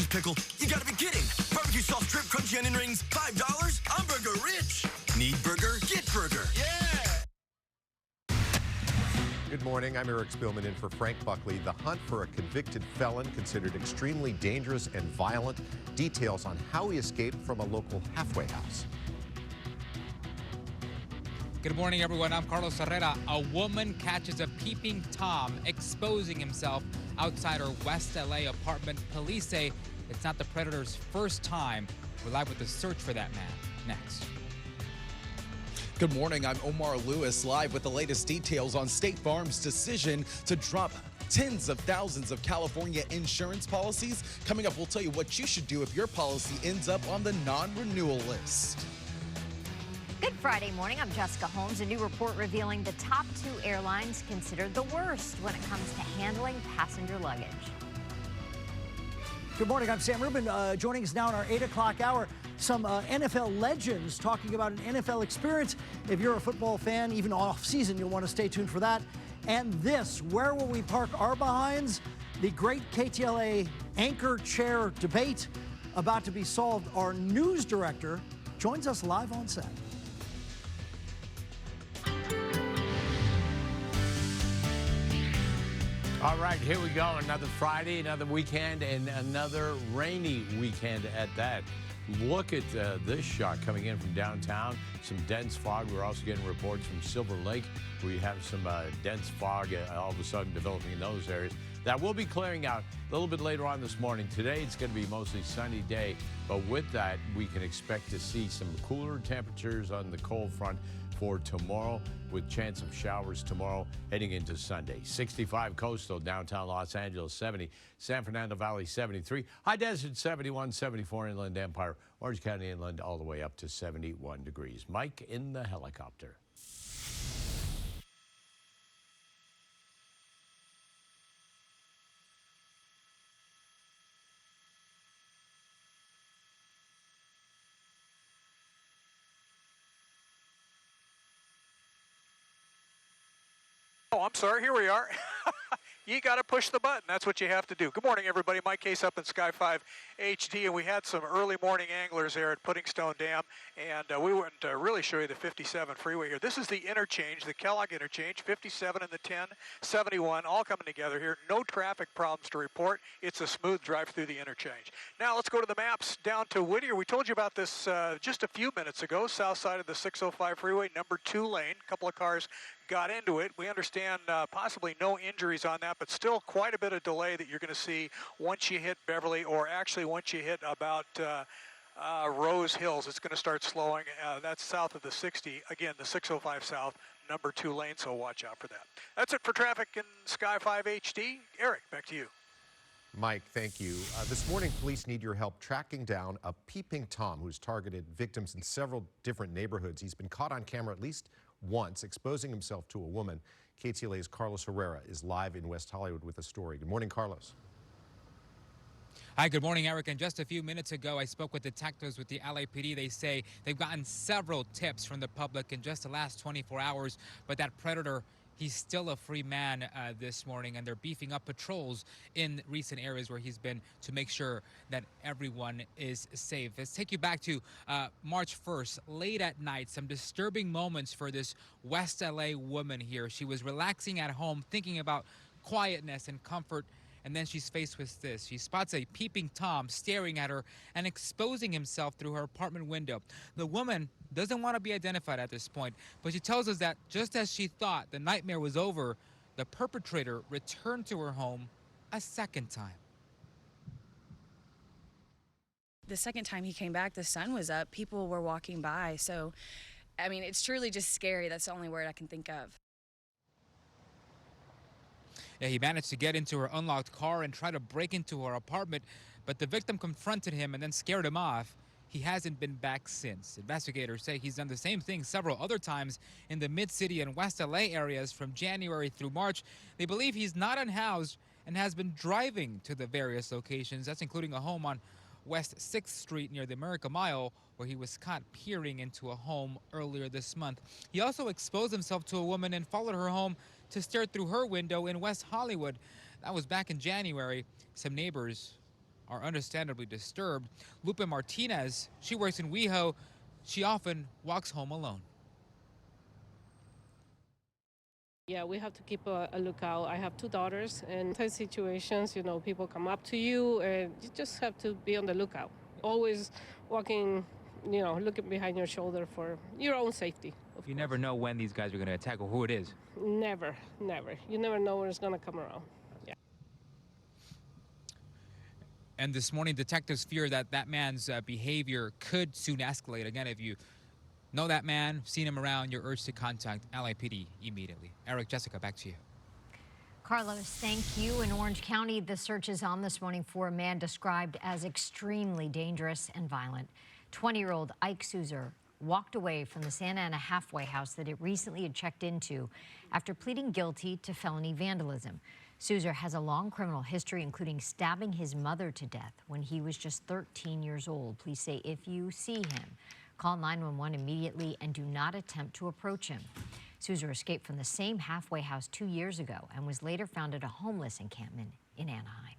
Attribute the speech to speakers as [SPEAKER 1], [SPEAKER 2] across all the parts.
[SPEAKER 1] Cheese pickle. You gotta be kidding. Barbecue sauce, shrimp, crunchy onion rings, $5. I'm burger rich. Need burger? Get burger. Yeah!
[SPEAKER 2] Good morning. I'm Eric Spielman in for Frank Buckley. The hunt for a convicted felon considered extremely dangerous and violent. Details on how he escaped from a local halfway house.
[SPEAKER 3] Good morning, everyone. I'm Carlos Herrera. A woman catches a peeping Tom exposing himself outside her West LA apartment. Police say it's not the predator's first time. We're live with the search for that man. Next.
[SPEAKER 4] Good morning. I'm Omar Lewis, live with the latest details on State Farm's decision to drop tens of thousands of California insurance policies. Coming up, we'll tell you what you should do if your policy ends up on the non-renewal list.
[SPEAKER 5] Good Friday morning. I'm Jessica Holmes. A new report revealing the top 2 airlines considered the worst when it comes to handling passenger luggage.
[SPEAKER 6] Good morning. I'm Sam Rubin. Joining us now in our 8 o'clock hour, some NFL legends talking about an NFL experience. If you're a football fan, even off season, you'll want to stay tuned for that. And this, where will we park our behinds? The great KTLA anchor chair debate about to be solved. Our news director joins us live on set.
[SPEAKER 7] All right, here we go. Another Friday, another weekend, and another rainy weekend at that. Look at this shot coming in from downtown. Some dense fog. We're also getting reports from Silver Lake. We have some dense fog all of a sudden developing in those areas. That will be clearing out a little bit later on this morning. Today, it's going to be a mostly sunny day, but with that, we can expect to see some cooler temperatures on the cold front for tomorrow, with chance of showers tomorrow heading into Sunday. 65 coastal, downtown Los Angeles 70, San Fernando Valley 73, high desert 71, 74 inland Empire, Orange County inland all the way up to 71 degrees. Mike in the helicopter.
[SPEAKER 8] Oh, I'm sorry. Here we are. You got to push the button. That's what you have to do. Good morning, everybody. Mike Case up in Sky 5 HD, and we had some early morning anglers there at Puddingstone Dam, and we went to really show you the 57 freeway here. This is the interchange, the Kellogg interchange, 57 and the 10, 71, all coming together here. No traffic problems to report. It's a smooth drive through the interchange. Now let's go to the maps down to Whittier. We told you about this just a few minutes ago, south side of the 605 freeway, number 2 lane. A couple of cars got into it. We understand possibly no injuries on that, but still quite a bit of delay that you're going to see once you hit Beverly, or actually once you hit about Rose Hills. It's going to start slowing. That's south of the 60. Again, the 605 south, number 2 lane, so watch out for that. That's it for traffic in Sky 5 HD. Eric, back to you.
[SPEAKER 2] Mike, thank you. This morning, police need your help tracking down a peeping Tom who's targeted victims in several different neighborhoods. He's been caught on camera at least once exposing himself to a woman. KTLA's Carlos Herrera is live in West Hollywood with a story. Good morning, Carlos.
[SPEAKER 3] Hi, good morning, Eric. And just a few minutes ago, I spoke with detectives with the LAPD. They say they've gotten several tips from the public in just the last 24 hours, but that predator, he's still a free man this morning, and they're beefing up patrols in recent areas where he's been to make sure that everyone is safe. Let's take you back to March 1st, late at night, some disturbing moments for this West LA woman here. She was relaxing at home, thinking about quietness and comfort, and then she's faced with this. She spots a peeping Tom staring at her and exposing himself through her apartment window. The woman doesn't want to be identified at this point, but she tells us that just as she thought the nightmare was over, the perpetrator returned to her home a second time.
[SPEAKER 9] The second time he came back, the sun was up. People were walking by. So, I mean, it's truly just scary. That's the only word I can think of.
[SPEAKER 3] Yeah, he managed to get into her unlocked car and try to break into her apartment, but the victim confronted him and then scared him off. He hasn't been back since. Investigators say he's done the same thing several other times in the Mid-City and West LA areas from January through March. They believe he's not unhoused and has been driving to the various locations. That's including a home on West 6th Street near the America Mile, where he was caught peering into a home earlier this month. He also exposed himself to a woman and followed her home to stare through her window in West Hollywood. That was back in January. Some neighbors are understandably disturbed. Lupe Martinez, she works in WeHo. She often walks home alone.
[SPEAKER 10] Yeah, we have to keep a lookout. I have two daughters, and in those situations, you know, people come up to you, and you just have to be on the lookout. Always walking, you know, looking behind your shoulder for your own safety.
[SPEAKER 3] You never know when these guys are going to attack or who it is.
[SPEAKER 10] Never, never. You never know when it's going to come around. Yeah.
[SPEAKER 3] And this morning, detectives fear that that man's behavior could soon escalate. Again, if you know that man, seen him around, you're urged to contact LAPD immediately. Eric, Jessica, back to you.
[SPEAKER 5] Carlos, thank you. In Orange County, the search is on this morning for a man described as extremely dangerous and violent. 20-year-old Ike Souzer walked away from the Santa Ana halfway house that it recently had checked into after pleading guilty to felony vandalism. Souzer has a long criminal history, including stabbing his mother to death when he was just 13 years old. Police say if you see him, call 911 immediately and do not attempt to approach him. Souzer escaped from the same halfway house 2 years ago and was later found at a homeless encampment in Anaheim.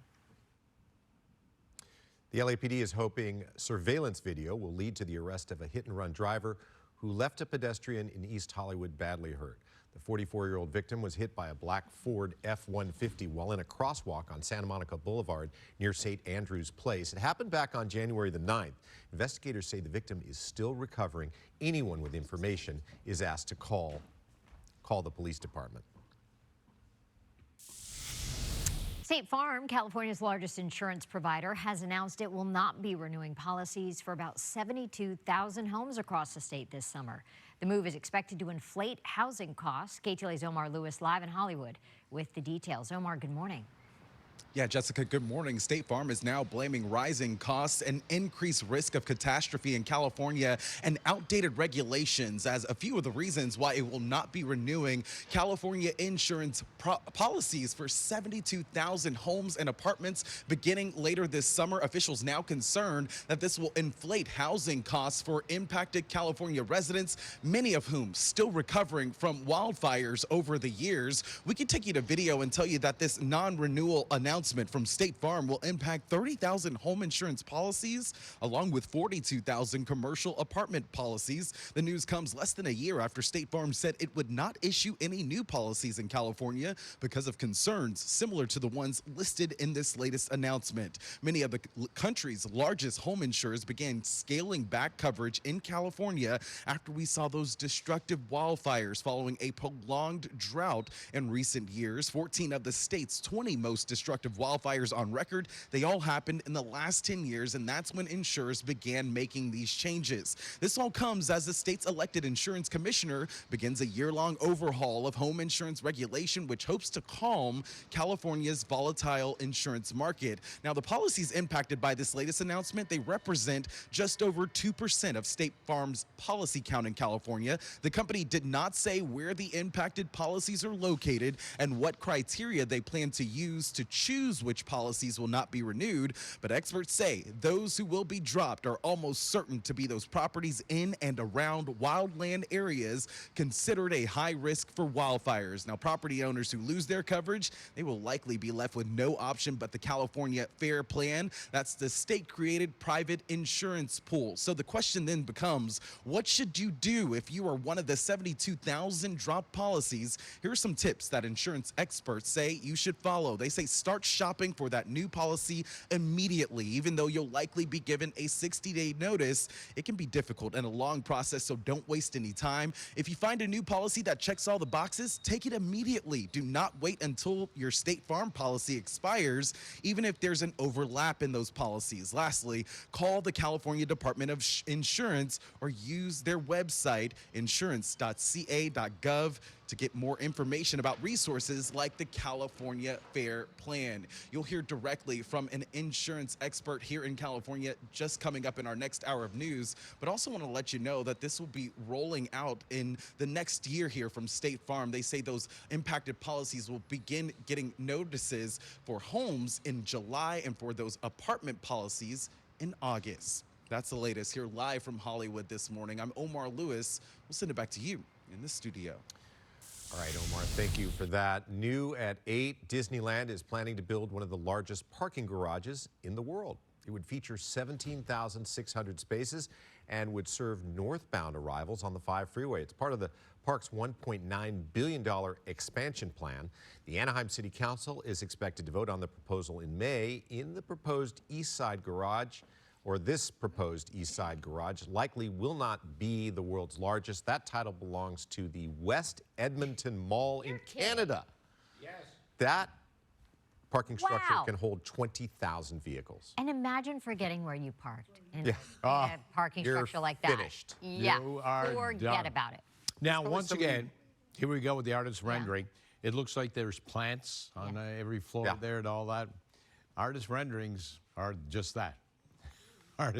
[SPEAKER 2] The LAPD is hoping surveillance video will lead to the arrest of a hit-and-run driver who left a pedestrian in East Hollywood badly hurt. The 44-year-old victim was hit by a black Ford F-150 while in a crosswalk on Santa Monica Boulevard near St. Andrews Place. It happened back on January the 9th. Investigators say the victim is still recovering. Anyone with information is asked to call the police department.
[SPEAKER 5] State Farm, California's largest insurance provider, has announced it will not be renewing policies for about 72,000 homes across the state this summer. The move is expected to inflate housing costs. KTLA's Omar Lewis live in Hollywood with the details. Omar, good morning.
[SPEAKER 4] Yeah, Jessica, good morning. State Farm is now blaming rising costs and increased risk of catastrophe in California and outdated regulations as a few of the reasons why it will not be renewing California insurance policies for 72,000 homes and apartments beginning later this summer. Officials now concerned that this will inflate housing costs for impacted California residents, many of whom still recovering from wildfires over the years. We can take you to video and tell you that this non-renewal announcement from State Farm will impact 30,000 home insurance policies, along with 42,000 commercial apartment policies. The news comes less than a year after State Farm said it would not issue any new policies in California because of concerns similar to the ones listed in this latest announcement. Many of the country's largest home insurers began scaling back coverage in California after we saw those destructive wildfires following a prolonged drought in recent years. 14 of the state's 20 most destructive wildfires on record, they all happened in the last 10 years, and that's when insurers began making these changes. This all comes as the state's elected insurance commissioner begins a year-long overhaul of home insurance regulation, which hopes to calm California's volatile insurance market. Now, the policies impacted by this latest announcement, they represent just over 2% of State Farm's policy count in California. The company did not say where the impacted policies are located and what criteria they plan to use to choose which policies will not be renewed, but experts say those who will be dropped are almost certain to be those properties in and around wildland areas considered a high risk for wildfires. Now, property owners who lose their coverage, they will likely be left with no option but the California FAIR Plan. That's the state-created private insurance pool. So the question then becomes, what should you do if you are one of the 72,000 dropped policies? Here are some tips that insurance experts say you should follow. They say start shopping for that new policy immediately. Even though you'll likely be given a 60-day notice, it can be difficult and a long process, so don't waste any time. If you find a new policy that checks all the boxes, take it immediately. Do not wait until your State Farm policy expires, even if there's an overlap in those policies. Lastly, call the California Department of Insurance or use their website, insurance.ca.gov, to get more information about resources like the California FAIR Plan. You'll hear directly from an insurance expert here in California just coming up in our next hour of news, but also want to let you know that this will be rolling out in the next year here from State Farm. They say those impacted policies will begin getting notices for homes in July and for those apartment policies in August. That's the latest here live from Hollywood this morning. I'm Omar Lewis. We'll send it back to you in the studio.
[SPEAKER 2] All right, Omar, thank you for that. New at 8, Disneyland is planning to build one of the largest parking garages in the world. It would feature 17,600 spaces and would serve northbound arrivals on the 5 freeway. It's part of the park's $1.9 billion expansion plan. The Anaheim City Council is expected to vote on the proposal in May. In the proposed East Side garage, or this proposed East Side garage, likely will not be the world's largest. That title belongs to the West Edmonton Mall in Canada. Yes. That parking structure can hold 20,000 vehicles.
[SPEAKER 5] And imagine forgetting where you parked in
[SPEAKER 2] Yeah.
[SPEAKER 5] a parking structure like that.
[SPEAKER 2] Finished.
[SPEAKER 5] Yeah,
[SPEAKER 7] You are
[SPEAKER 5] forget
[SPEAKER 7] done.
[SPEAKER 5] about it.
[SPEAKER 7] Now, once again, here we go with the artist rendering. It looks like there's plants on every floor there and all that. Artist renderings are just that. Are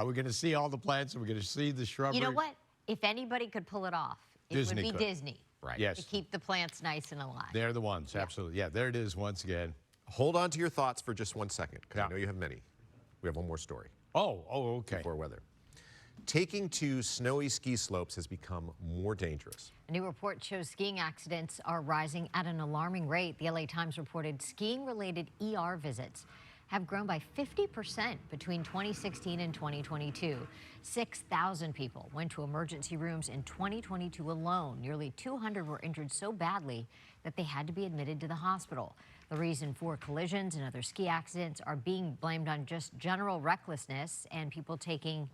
[SPEAKER 7] we going to see all the plants? Are we going to see the shrubbery?
[SPEAKER 5] You know what? If anybody could pull it off, it
[SPEAKER 7] Disney
[SPEAKER 5] would be
[SPEAKER 7] could.
[SPEAKER 5] Disney.
[SPEAKER 2] Right.
[SPEAKER 7] Yes.
[SPEAKER 5] To keep the plants nice and alive.
[SPEAKER 7] They're the ones, absolutely. Yeah, there it is once again.
[SPEAKER 2] Hold on to your thoughts for just 1 second, because
[SPEAKER 7] Yeah.
[SPEAKER 2] I know you have many. We have one more story
[SPEAKER 7] Oh, okay.
[SPEAKER 2] before weather. Taking to snowy ski slopes has become more dangerous.
[SPEAKER 5] A new report shows skiing accidents are rising at an alarming rate. The LA Times reported skiing-related ER visits have grown by 50% between 2016 and 2022. 6,000 people went to emergency rooms in 2022 alone. Nearly 200 were injured so badly that they had to be admitted to the hospital. The reason for collisions and other ski accidents are being blamed on just general recklessness and people taking,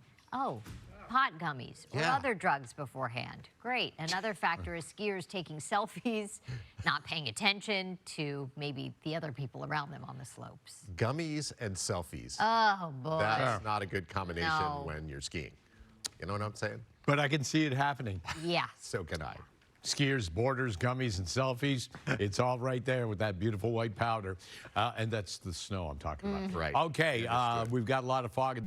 [SPEAKER 5] pot gummies or other drugs beforehand. Great. Another factor is skiers taking selfies, not paying attention to maybe the other people around them on the slopes.
[SPEAKER 2] Gummies and selfies.
[SPEAKER 5] Oh, boy.
[SPEAKER 2] That's not a good combination
[SPEAKER 5] No.
[SPEAKER 2] when you're skiing. You know what I'm saying?
[SPEAKER 7] But I can see it happening.
[SPEAKER 5] Yeah.
[SPEAKER 2] So can I.
[SPEAKER 7] Skiers, borders, gummies, and selfies. It's all right there with that beautiful white powder. And that's the snow I'm talking about.
[SPEAKER 2] Right.
[SPEAKER 7] Okay, we've got a lot of fog.